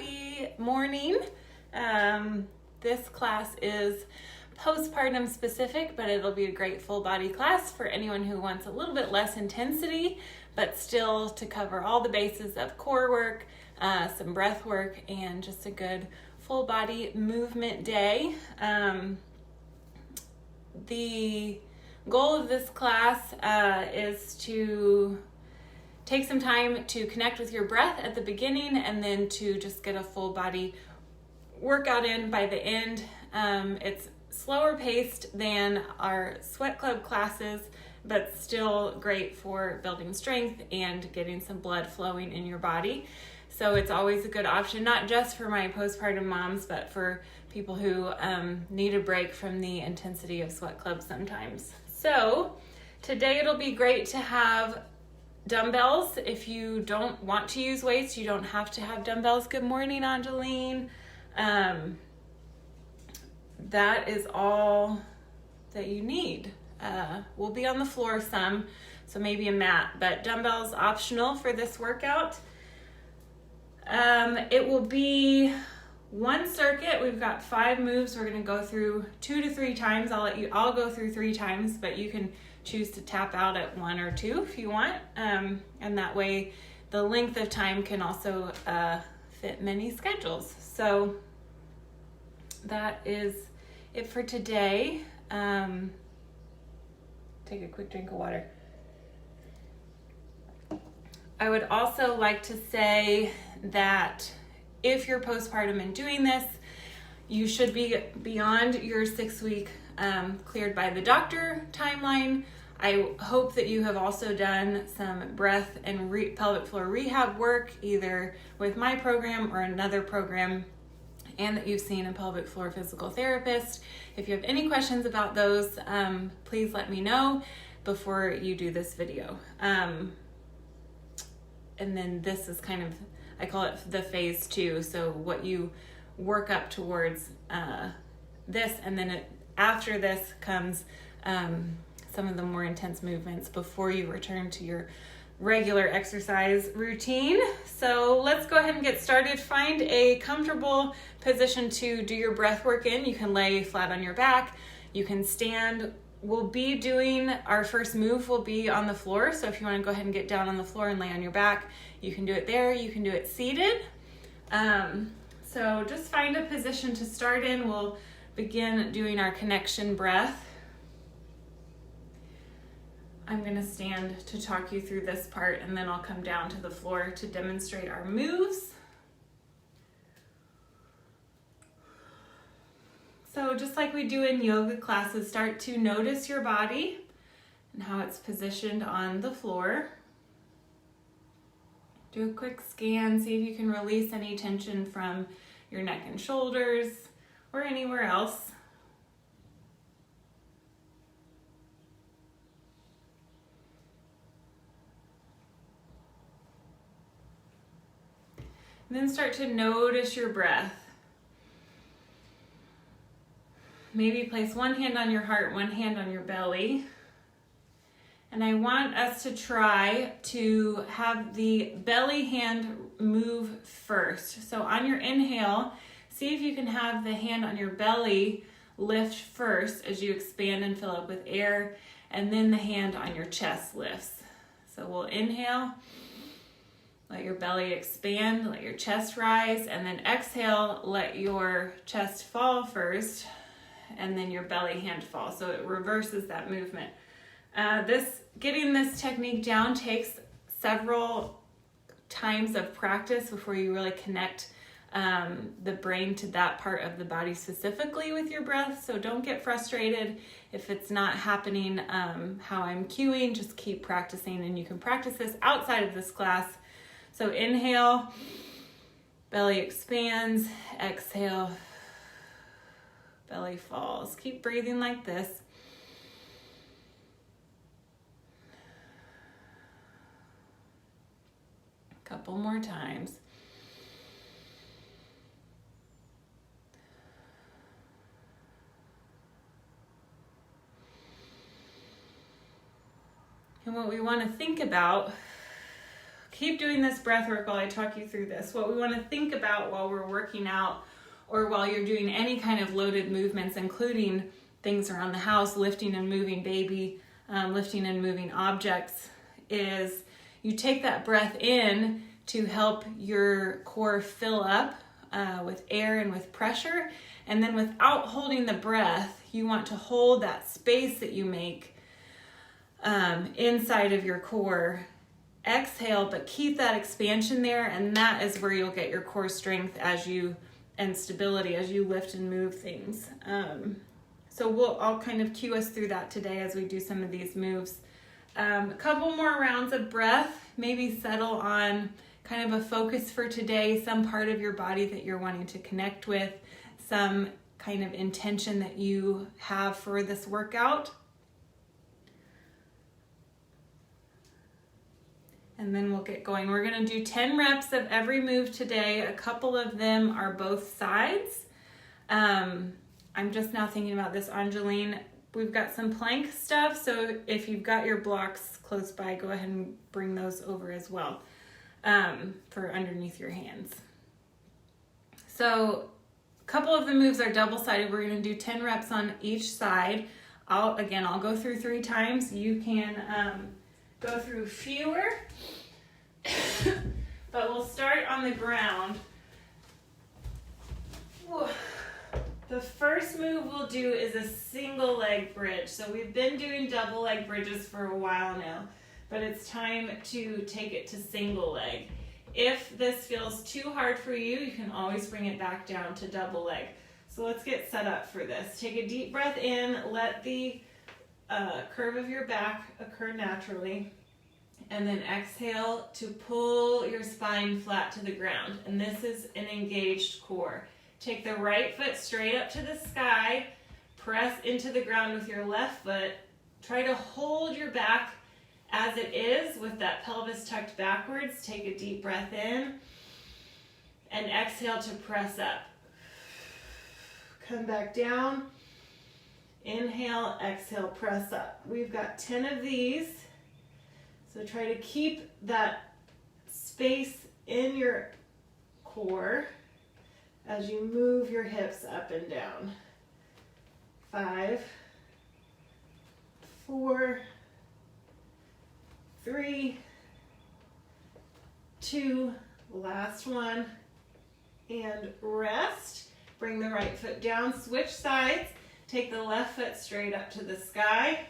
happy morning. This class is postpartum specific, but it'll be a great full body class for anyone who wants a little bit less intensity, but still to cover all the bases of core work, some breath work, and just a good full body movement day. The goal of this class is to take some time to connect with your breath at the beginning and then to just get a full body workout in by the end. It's slower paced than our sweat club classes, but still great for building strength and getting some blood flowing in your body. So it's always a good option, not just for my postpartum moms, but for people who need a break from the intensity of sweat club sometimes. So today it'll be great to have dumbbells. If you don't want to use weights, you don't have to have dumbbells. Good morning, Angeline. That is all that you need. We'll be on the floor some, so maybe a mat, but dumbbells optional for this workout. It will be one circuit. We've got 5 moves. We're going to go through 2 to 3 times. I'll go through 3 times, but you can choose to tap out at 1 or 2 if you want. And that way the length of time can also fit many schedules. So that is it for today. Take a quick drink of water. I would also like to say that if you're postpartum and doing this, you should be beyond your 6-week cleared by the doctor timeline. I hope that you have also done some breath and pelvic floor rehab work, either with my program or another program, and that you've seen a pelvic floor physical therapist. If you have any questions about those, please let me know before you do this video. And then this is kind of, I call it the phase 2. So what you work up towards this, and then after this comes some of the more intense movements before you return to your regular exercise routine. So let's go ahead and get started. Find a comfortable position to do your breath work in. You can lay flat on your back. You can stand. We'll be doing, our first move will be on the floor. So if you want to go ahead and get down on the floor and lay on your back, you can do it there. You can do it seated. So just find a position to start in. We'll begin doing our connection breath. I'm going to stand to talk you through this part, and then I'll come down to the floor to demonstrate our moves. So just like we do in yoga classes, start to notice your body and how it's positioned on the floor. Do a quick scan, see if you can release any tension from your neck and shoulders or anywhere else. And then start to notice your breath. Maybe place one hand on your heart, one hand on your belly. And I want us to try to have the belly hand move first. So on your inhale, see if you can have the hand on your belly lift first as you expand and fill up with air, and then the hand on your chest lifts. So we'll inhale. Let your belly expand, let your chest rise, and then exhale, let your chest fall first, and then your belly hand fall. So it reverses that movement. Getting this technique down takes several times of practice before you really connect the brain to that part of the body specifically with your breath. So don't get frustrated if it's not happening how I'm cueing. Just keep practicing, and you can practice this outside of this class. So inhale, belly expands, exhale, belly falls. Keep breathing like this. A couple more times. And what we want to think about, keep doing this breath work while I talk you through this. What we want to think about while we're working out or while you're doing any kind of loaded movements, including things around the house, lifting and moving baby, lifting and moving objects, is you take that breath in to help your core fill up with air and with pressure. And then without holding the breath, you want to hold that space that you make inside of your core. Exhale, but keep that expansion there, and that is where you'll get your core strength and stability as you lift and move things. So I'll kind of cue us through that today as we do some of these moves. A couple more rounds of breath, maybe settle on kind of a focus for today, some part of your body that you're wanting to connect with, some kind of intention that you have for this workout. And then we'll get going. We're gonna do 10 reps of every move today. A couple of them are both sides. I'm just now thinking about this, Angeline. We've got some plank stuff, so if you've got your blocks close by, go ahead and bring those over as well for underneath your hands. So a couple of the moves are double-sided. We're gonna do 10 reps on each side. I'll go through 3 times. You can go through fewer, but we'll start on the ground. Whoa. The first move we'll do is a single leg bridge. So we've been doing double leg bridges for a while now, but it's time to take it to single leg. If this feels too hard for you, you can always bring it back down to double leg. So let's get set up for this. Take a deep breath in, let the curve of your back occur naturally, and then exhale to pull your spine flat to the ground. And this is an engaged core. Take the right foot straight up to the sky, press into the ground with your left foot. Try to hold your back as it is with that pelvis tucked backwards. Take a deep breath in and exhale to press up. Come back down. Inhale, exhale, press up. We've got 10 of these. So try to keep that space in your core as you move your hips up and down. 5, 4, 3, 2, last one, and rest. Bring the right foot down, switch sides, take the left foot straight up to the sky.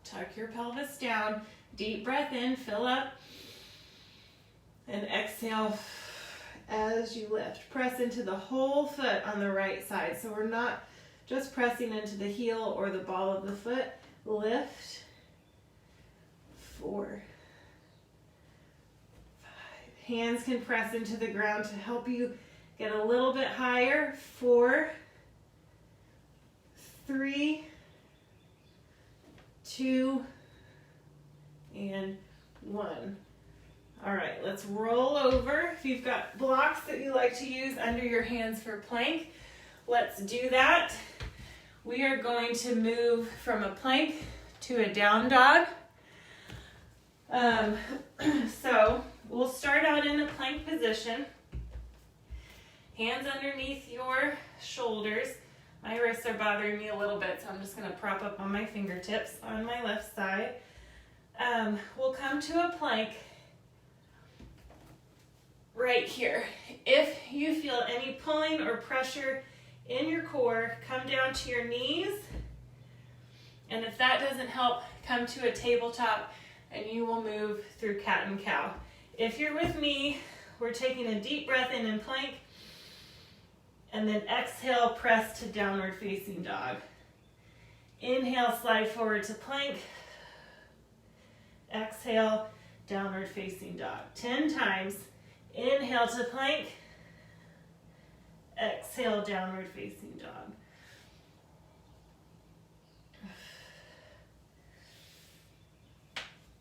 Tuck your pelvis down, deep breath in, fill up, and exhale as you lift. Press into the whole foot on the right side. So we're not just pressing into the heel or the ball of the foot. Lift. 4, 5. Hands can press into the ground to help you get a little bit higher. 4, 3, 2, and 1. All right, let's roll over. If you've got blocks that you like to use under your hands for plank, let's do that. We are going to move from a plank to a down dog. So we'll start out in a plank position. Hands underneath your shoulders. My wrists are bothering me a little bit, so I'm just going to prop up on my fingertips on my left side. We'll come to a plank right here. If you feel any pulling or pressure in your core, come down to your knees. And if that doesn't help, come to a tabletop and you will move through cat and cow. If you're with me, we're taking a deep breath in plank, and then exhale, press to downward facing dog. Inhale, slide forward to plank. Exhale, downward facing dog. 10 times. Inhale to plank. Exhale, downward facing dog.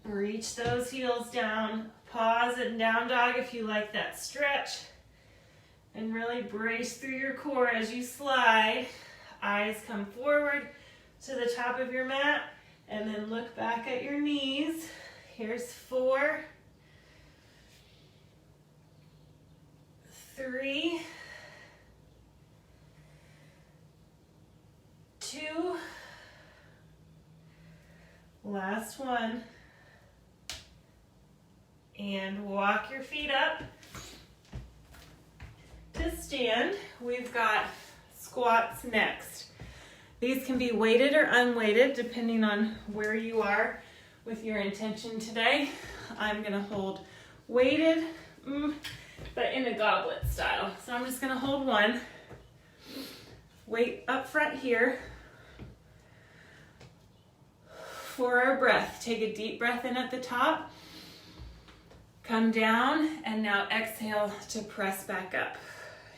Reach those heels down. Pause in down dog if you like that stretch. And really brace through your core as you slide. Eyes come forward to the top of your mat. And then look back at your knees. Here's 4, 3, 2, last one, and walk your feet up to stand. We've got squats next. These can be weighted or unweighted depending on where you are with your intention today. I'm going to hold weighted, but in a goblet style. So I'm just going to hold one. Weight up front here. For our breath, take a deep breath in at the top. Come down, and now exhale to press back up.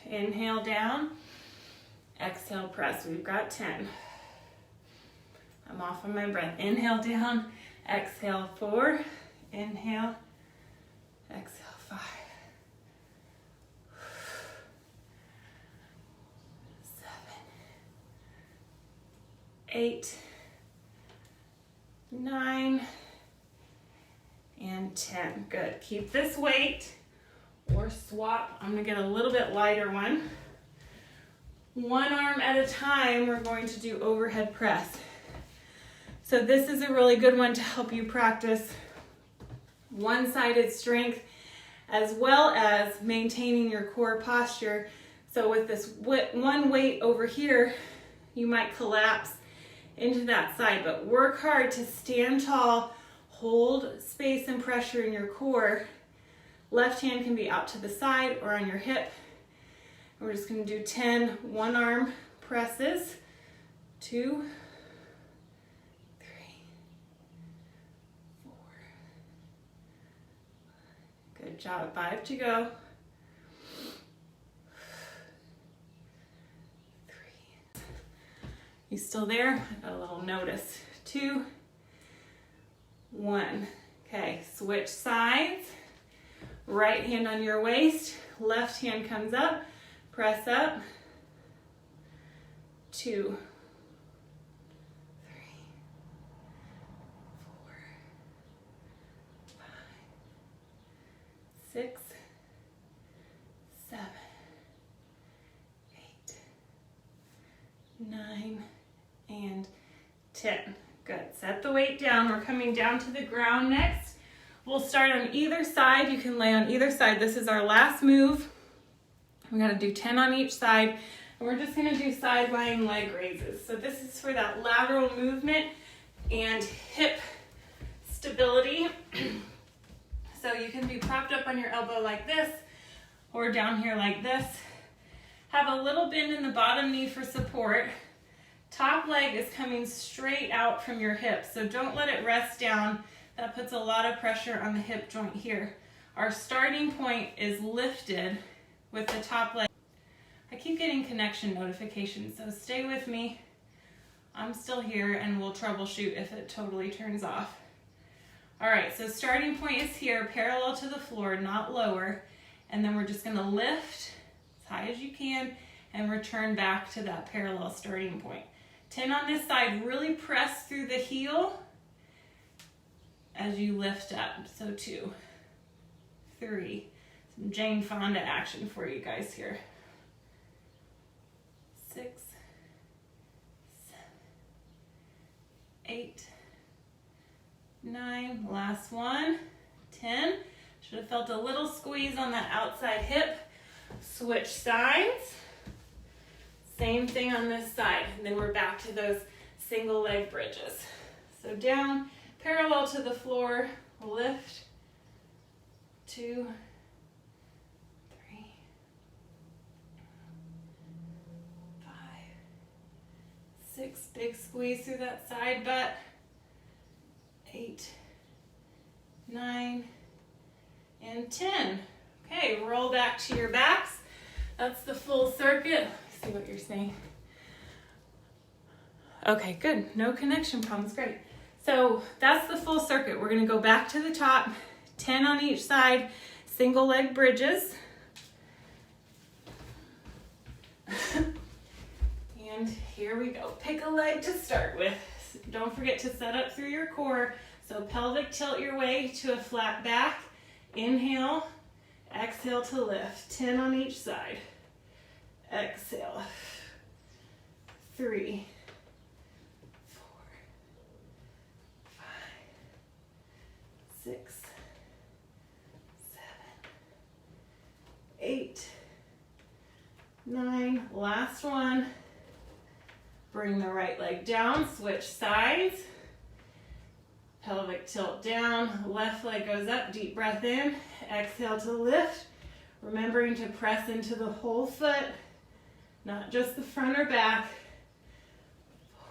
Inhale down, exhale press. We've got 10. I'm off on my breath. Inhale down, exhale 4, inhale, exhale 5, 7, 8, 9, and 10. Good. Keep this weight or swap. I'm going to get a little bit lighter one. One arm at a time, we're going to do overhead press. So this is a really good one to help you practice one-sided strength as well as maintaining your core posture. So with this one weight over here, you might collapse into that side, but work hard to stand tall, hold space and pressure in your core. Left hand can be out to the side or on your hip. We're just going to do 10 one arm presses. 2, 3, 4. Good job. 5 to go. 3. You still there? I got a little notice. 2, 1. Okay, switch sides. Right hand on your waist, left hand comes up, press up. 2, 3, 4, 5, 6, 7, 8, 9, and 10. Good. Set the weight down. We're coming down to the ground next. We'll start on either side. You can lay on either side. This is our last move. We got to do 10 on each side. And we're just going to do side lying leg raises. So this is for that lateral movement and hip stability. So you can be propped up on your elbow like this or down here like this. Have a little bend in the bottom knee for support. Top leg is coming straight out from your hip, so don't let it rest down. That puts a lot of pressure on the hip joint here. Our starting point is lifted with the top leg. I keep getting connection notifications, so stay with me. I'm still here and we'll troubleshoot if it totally turns off. All right, so starting point is here, parallel to the floor, not lower. And then we're just gonna lift as high as you can and return back to that parallel starting point. 10 on this side, really press through the heel as you lift up. So 2, 3, some Jane Fonda action for you guys here. 6, 7, 8, 9, last one, 10. Should have felt a little squeeze on that outside hip. Switch sides. Same thing on this side. And then we're back to those single leg bridges. So down, parallel to the floor, lift. 2, 3, 5, 6. Big squeeze through that side butt. 8, 9, and 10. Okay, roll back to your backs. That's the full circuit. See what you're saying. Okay, good. No connection problems. Great. So that's the full circuit. We're going to go back to the top, 10 on each side, single leg bridges. And here we go. Pick a leg to start with. Don't forget to set up through your core. So pelvic tilt your way to a flat back. Inhale, Exhale to lift. 10 on each side. Exhale. 3, 4, 5, 6, 7, 8, 9. Last one. Bring the right leg down, switch sides. Pelvic tilt down, left leg goes up, deep breath in. Exhale to lift. Remembering to press into the whole foot, not just the front or back. 4,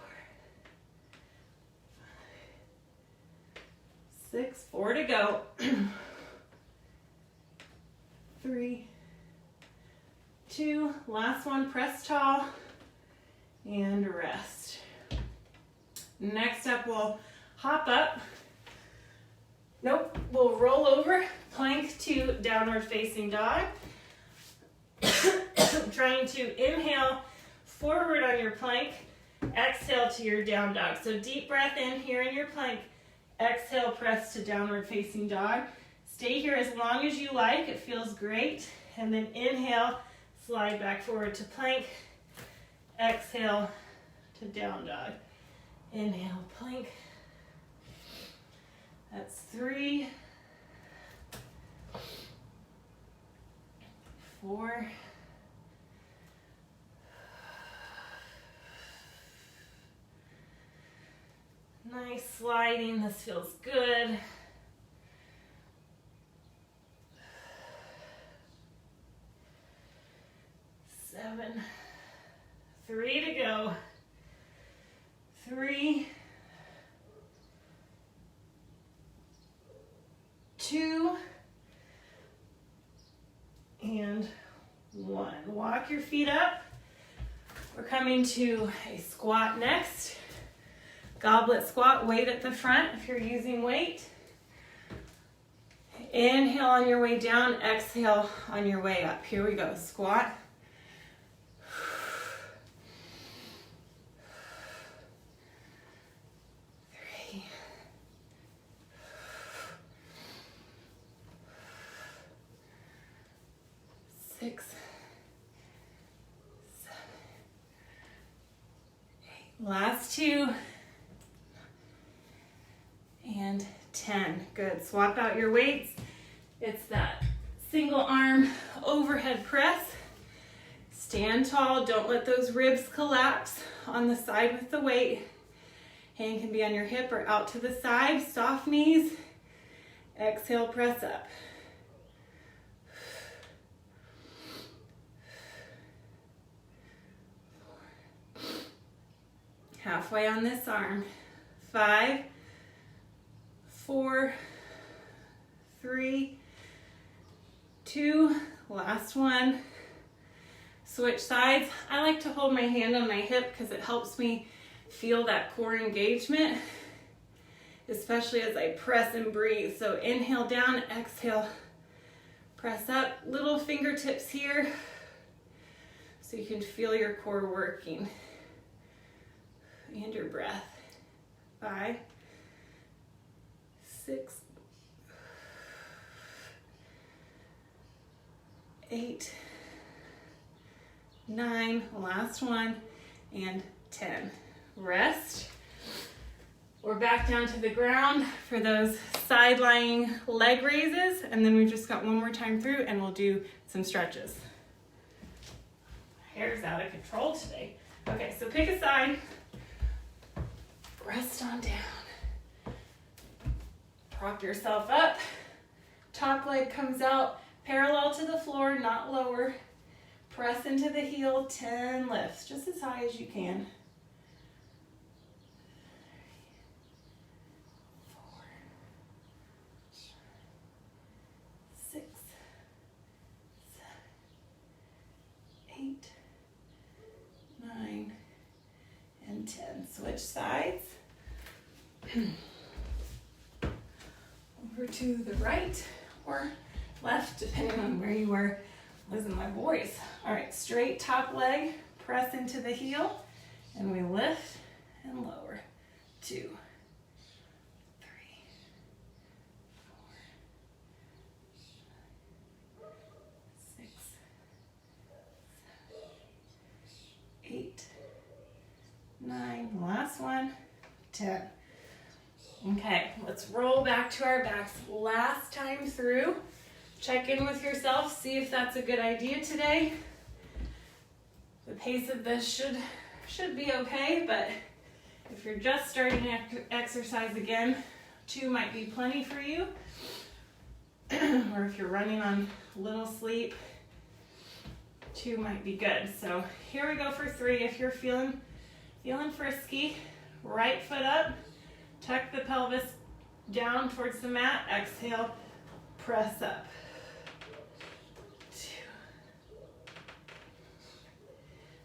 5, 6, 4 to go. 3, 2, last one, press tall and rest. Next up, we'll hop up. Nope, we'll roll over, plank to downward facing dog. Trying to inhale forward on your plank, exhale to your down dog. So deep breath in here in your plank, exhale, press to downward facing dog. Stay here as long as you like, it feels great. And then inhale, slide back forward to plank, exhale to down dog. Inhale, plank. That's 3, 4, 5. Nice sliding, this feels good. 7, 3 to go. 3, 2, and 1. Walk your feet up. We're coming to a squat next. Goblet squat, weight at the front if you're using weight. Inhale on your way down, exhale on your way up. Here we go, squat. 3, 6, 7, 8. Last 2. And 10. Good. Swap out your weights. It's that single arm overhead press. Stand tall. Don't let those ribs collapse on the side with the weight. Hand can be on your hip or out to the side. Soft knees. Exhale, press up. Halfway on this arm. 5, 4, 3, 2, last one. Switch sides. I like to hold my hand on my hip because it helps me feel that core engagement, especially as I press and breathe. So inhale down, exhale, press up. Little fingertips here so you can feel your core working and your breath. 5, 6, 8, 9, last one, and 10. Rest. We're back down to the ground for those side-lying leg raises, and then we've just got one more time through and we'll do some stretches. My hair's out of control today. Okay, so pick a side, rest on down. Prop yourself up, top leg comes out parallel to the floor, not lower. Press into the heel, 10 lifts, just as high as you can. 4, 6, 7, 8, 9, and 10. Switch sides. Over to the right or left, depending on where you were losing my voice. All right, straight top leg, press into the heel, and we lift and lower. 2, 3, 4, 10. Okay, let's roll back to our backs. Last time through, check in with yourself, see if that's a good idea today. The pace of this should be okay, but if you're just starting to exercise again, 2 might be plenty for you. Or if you're running on little sleep, 2 might be good. So here we go for 3. If you're feeling frisky, right foot up, tuck the pelvis down towards the mat, exhale, press up. 2.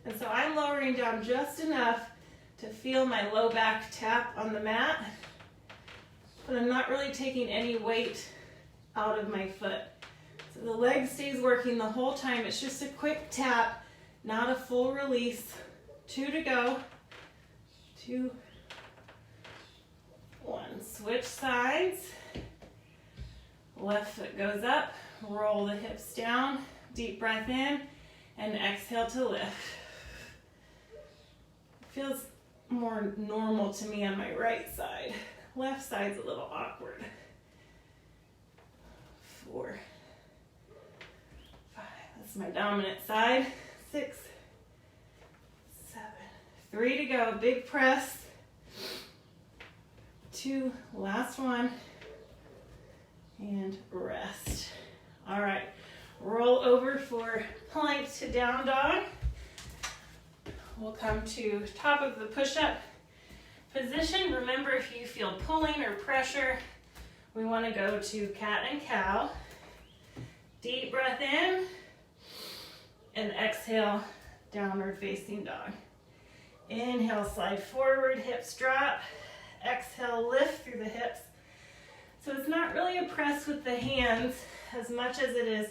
And so I'm lowering down just enough to feel my low back tap on the mat, but I'm not really taking any weight out of my foot. So the leg stays working the whole time. It's just a quick tap, not a full release. 2 to go. 2, 1. Switch sides. Left foot goes up. Roll the hips down. Deep breath in. And exhale to lift. Feels more normal to me on my right side. Left side's a little awkward. 4, 5. That's my dominant side. 6, 7. 3 to go. Big press. 2. Last one. And rest. All right. Roll over for plank to down dog. We'll come to top of the push-up position. Remember, if you feel pulling or pressure, we want to go to cat and cow. Deep breath in and exhale, downward facing dog. Inhale, slide forward, hips drop. Exhale, lift through the hips. So it's not really a press with the hands as much as it is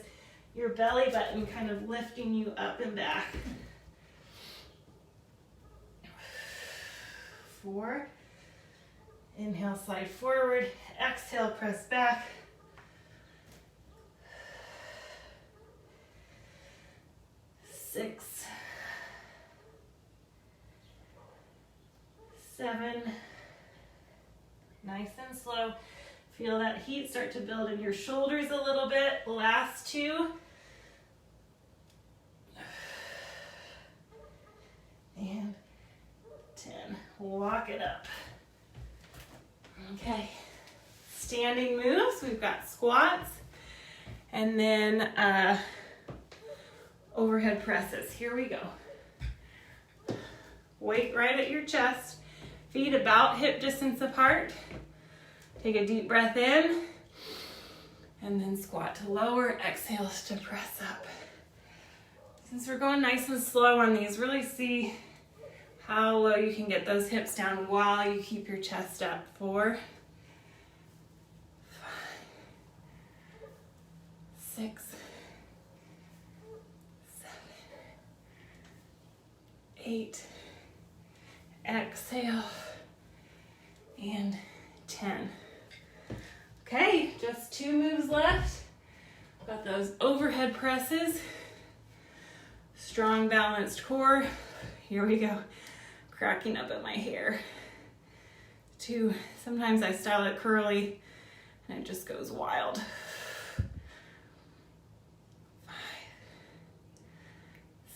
your belly button kind of lifting you up and back. 4. Inhale, slide forward. Exhale, press back. 6, 7. Nice and slow. Feel that heat start to build in your shoulders a little bit. Last 2. And 10. Walk it up. Okay. Standing moves. We've got squats and then overhead presses. Here we go. Weight right at your chest. Feet about hip distance apart. Take a deep breath in and then squat to lower. Exhales to press up. Since we're going nice and slow on these, really see how low you can get those hips down while you keep your chest up. 4, 5, 6, 7, 8. Exhale. And 10. Okay, just 2 moves left. Got those overhead presses. Strong balanced core. Here we go. Cracking up at my hair. 2. Sometimes I style it curly and it just goes wild. 5,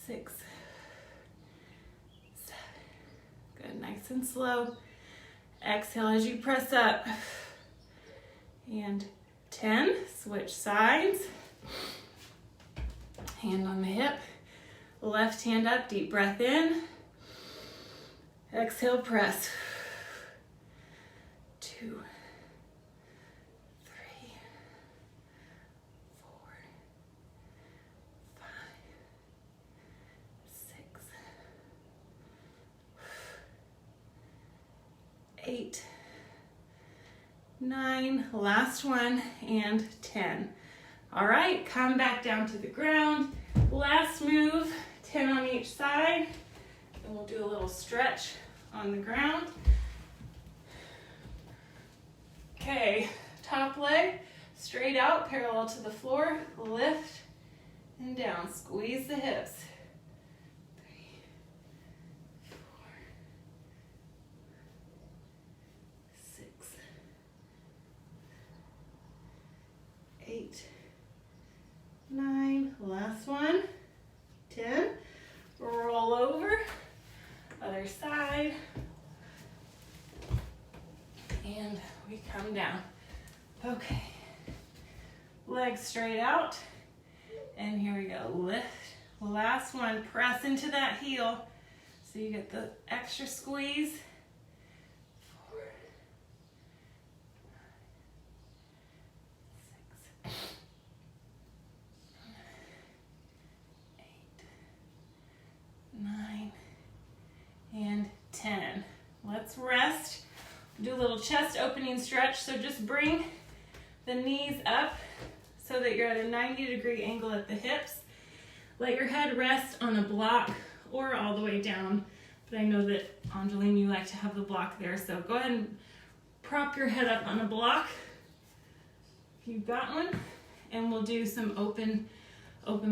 6, 7. Good, nice and slow. Exhale as you press up. And 10. Switch sides. Hand on the hip. Left hand up, deep breath in. Exhale, press. 2, 3, 4, 5, 6, 8, 9. Last one, and 10. All right, come back down to the ground. Last move, 10 on each side. And we'll do a little stretch on the ground. Okay, top leg straight out, parallel to the floor. Lift and down. Squeeze the hips. 3, 4, come down. Okay. Legs straight out. And here we go. Lift. Last one. Press into that heel so you get the extra squeeze. 4, 6, 8, 9, and 10. Let's rest. Do a little chest opening stretch. So just bring the knees up so that you're at a 90-degree angle at the hips. Let your head rest on a block or all the way down. But I know that, Angeline, you like to have the block there. So go ahead and prop your head up on a block if you've got one. And we'll do some open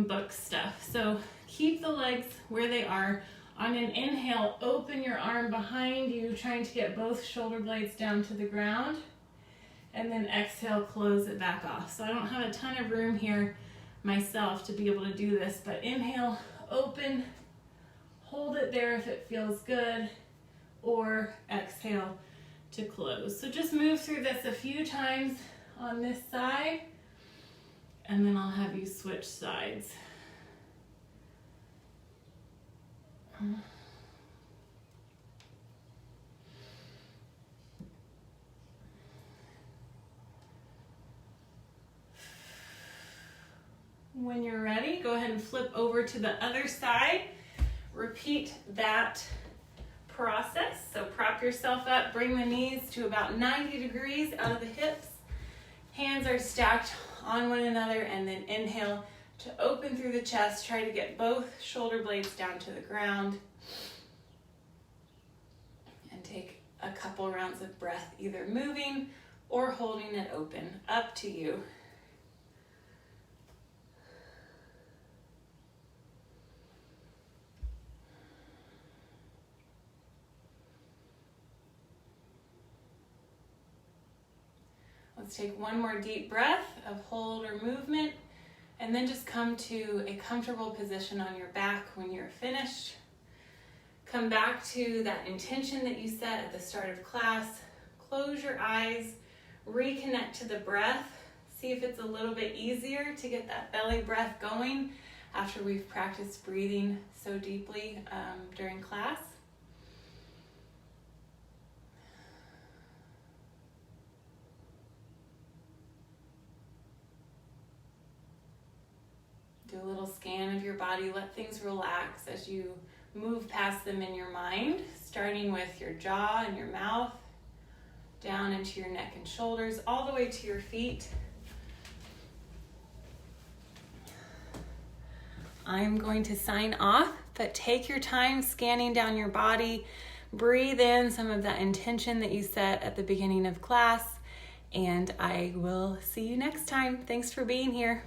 book stuff. So keep the legs where they are. On an inhale, open your arm behind you, trying to get both shoulder blades down to the ground. And then exhale, close it back off. So I don't have a ton of room here myself to be able to do this, but inhale, open, hold it there if it feels good, or exhale to close. So just move through this a few times on this side, and then I'll have you switch sides. When you're ready, go ahead and flip over to the other side. Repeat that process. So prop yourself up, bring the knees to about 90 degrees out of the hips. Hands are stacked on one another, and then inhale to open through the chest. Try to get both shoulder blades down to the ground. And take a couple rounds of breath, either moving or holding it open. Up to you. Let's take one more deep breath of hold or movement, and then just come to a comfortable position on your back when you're finished. Come back to that intention that you set at the start of class. Close your eyes, reconnect to the breath. See if it's a little bit easier to get that belly breath going after we've practiced breathing so deeply during class. Do a little scan of your body. Let things relax as you move past them in your mind, starting with your jaw and your mouth, down into your neck and shoulders, all the way to your feet. I'm going to sign off, but take your time scanning down your body. Breathe in some of that intention that you set at the beginning of class, and I will see you next time. Thanks for being here.